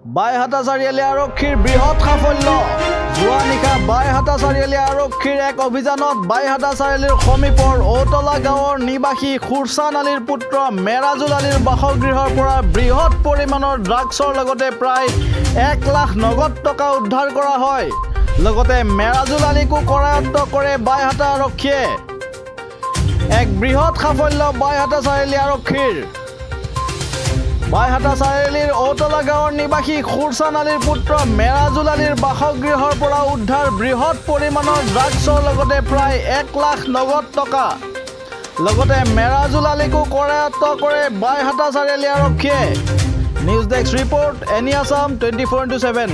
বাইহাটা চাৰিআলি আৰক্ষীৰ বৃহৎ সাফল্য যোৱা নিশা বাইহাটা চাৰিআলি আৰক্ষীৰ এক অভিযানত বাইহাটা চাৰিআলিৰ সমীপৰ ঔতলা গাঁৱৰ নিবাসী খুৰচান আলীৰ পুত্ৰ মেৰাজুল আলীৰ বাসগৃহৰ পৰা বৃহৎ পৰিমাণৰ ড্ৰাগছৰ লগতে প্ৰায় 1 লাখ নগদ টকা উদ্ধাৰ কৰা হয়। লগতে মেৰাজুল আলীকো কৰায়ত্ব কৰে বাইহাটা আৰক্ষীয়ে। এক বৃহৎ সাফল্য বাইহাটা চাৰিআলি আৰক্ষীৰ। বাইহাটা চাৰিআলিৰ ঔতলা গাঁৱৰ নিবাসী খুৰচান আলীৰ পুত্ৰ মেৰাজুল আলীৰ বাসগৃহৰ পৰা উদ্ধাৰ বৃহৎ পৰিমাণৰ ড্ৰাগছৰ লগতে প্ৰায় 1 লাখ নগদ টকা। লগতে মেৰাজুল আলীকো কৰায়ত্ব কৰে বাইহাটা চাৰিআলি আৰক্ষীয়ে। News desk report, any Assam 24/7।